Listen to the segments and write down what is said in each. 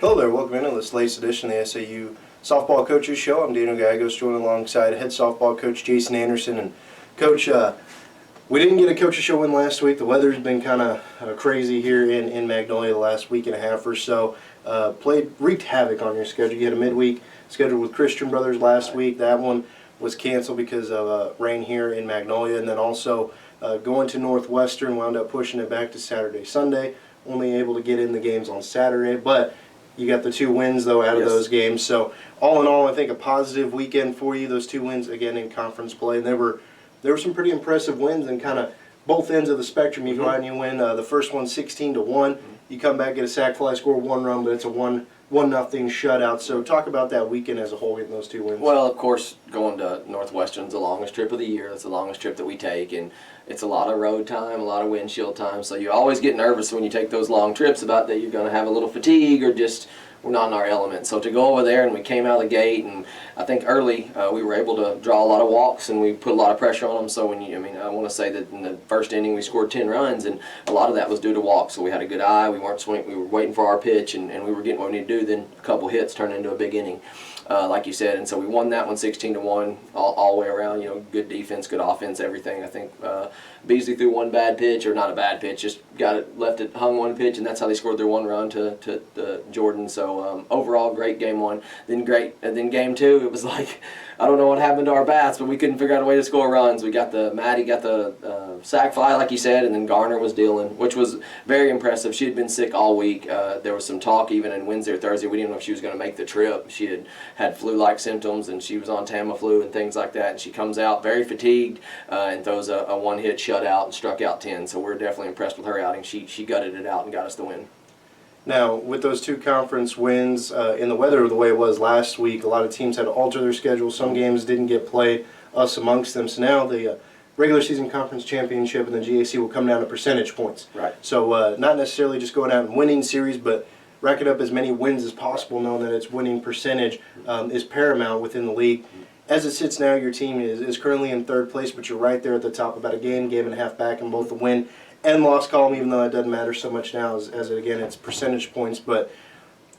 Hello there, welcome into this latest edition of the SAU Softball Coaches Show. I'm Daniel Gagos, joined alongside head softball coach Jason Anderson. And Coach, we didn't get a Coaches Show win last week. The weather's been kind of crazy here in Magnolia the last week and a half or so. Wreaked havoc on your schedule. You had a midweek schedule with Christian Brothers last week. That one was canceled because of rain here in Magnolia. And then also going to Northwestern, wound up pushing it back to Saturday, Sunday. Only able to get in the games on Saturday, but you got the 2 wins, though, out of those games. So, all in all, I think a positive weekend for you. Those 2 wins, again, in conference play. And there were some pretty impressive wins in kind of both ends of the spectrum. You go out and you win the first one 16-1. You come back, get a sac fly, score 1 run, but it's a 1-0 shutout. So talk about that weekend as a whole, getting those 2 wins. Well, of course, going to Northwestern's the longest trip of the year. It's the longest trip that we take, and it's a lot of road time, a lot of windshield time. So you always get nervous when you take those long trips about that you're going to have a little fatigue or just we're not in our element. So to go over there, and we came out of the gate, and I think early we were able to draw a lot of walks, and we put a lot of pressure on them. So I want to say that in the first inning we scored 10 runs, and a lot of that was due to walks. So we had a good eye. We weren't swinging. We were waiting for our pitch, and we were getting what we needed to do. Then a couple hits turned into a big inning, like you said. And so we won that one 16-1 all the way around. Good defense, good offense, everything. I think Beasley threw 1 bad pitch, or not a bad pitch, just left it, hung 1 pitch, and that's how they scored their 1 run to Jordan. So overall, great game 1. Then game 2, it was like, I don't know what happened to our bats, but we couldn't figure out a way to score runs. Maddie got the sac fly, like you said, and then Garner was dealing, which was very impressive. She had been sick all week. There was some talk even on Wednesday or Thursday. We didn't know if she was going to make the trip. She had flu-like symptoms, and she was on Tamiflu and things like that. And she comes out very fatigued and throws a 1-hit shutout and struck out 10. So we're definitely impressed with her outing. She gutted it out and got us the win. Now, with those 2 conference wins, in the weather the way it was last week, a lot of teams had to alter their schedule. Some games didn't get played, us amongst them. So now the regular season conference championship and the GAC will come down to percentage points. Right. So not necessarily just going out and winning series, but racking up as many wins as possible, knowing that its winning percentage is paramount within the league. As it sits now, your team is currently in 3rd place, but you're right there at the top, about a game and a half back in both the win and loss column, even though it doesn't matter so much now as again, it's percentage points. But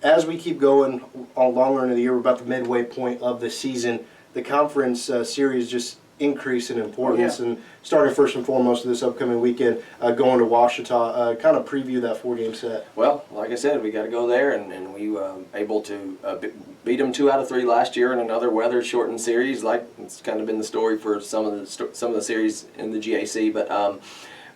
as we keep going all longer into the year, we're about the midway point of the season. The conference series just increase in importance, and starting first and foremost this upcoming weekend, going to Washita, kind of preview that 4-game set. Well, like I said, we got to go there, and we able to beat them 2 out of 3 last year in another weather-shortened series. Like it's kind of been the story for some of the series in the GAC, but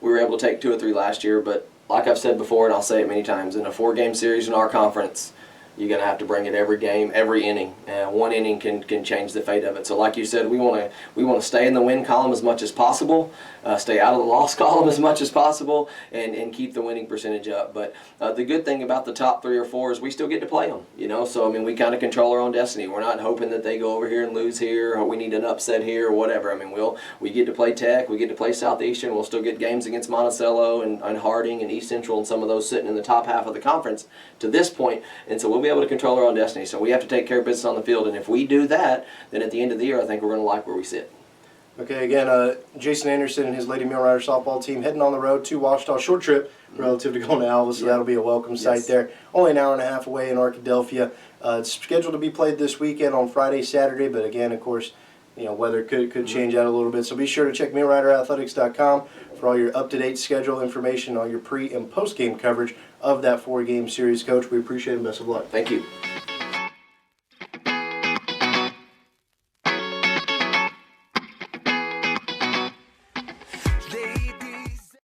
we were able to take 2 or 3 last year. But like I've said before, and I'll say it many times, in a 4-game series in our conference, you're going to have to bring it every game, every inning. 1 inning can change the fate of it. So like you said, we want to stay in the win column as much as possible, stay out of the loss column as much as possible, and keep the winning percentage up. But the good thing about the top 3 or 4 is we still get to play them. So we kind of control our own destiny. We're not hoping that they go over here and lose here, or we need an upset here, or whatever. We get to play Tech, we get to play Southeastern. We'll still get games against Monticello and Harding and East Central and some of those sitting in the top half of the conference to this point. And so we'll be able to control our own destiny. So we have to take care of business on the field, and if we do that, then at the end of the year, I think we're going to like where we sit. Okay, again, Jason Anderson and his Lady Mill Rider softball team heading on the road to Washita. Short trip relative to going to Alva, so that'll be a welcome sight there. Only an hour and a half away in Arkadelphia. It's scheduled to be played this weekend on Friday, Saturday, but again, of course, weather could change out a little bit. So be sure to check millriderathletics.com for all your up-to-date schedule information, all your pre- and post-game coverage of that 4-game series. Coach, we appreciate it and best of luck. Thank you.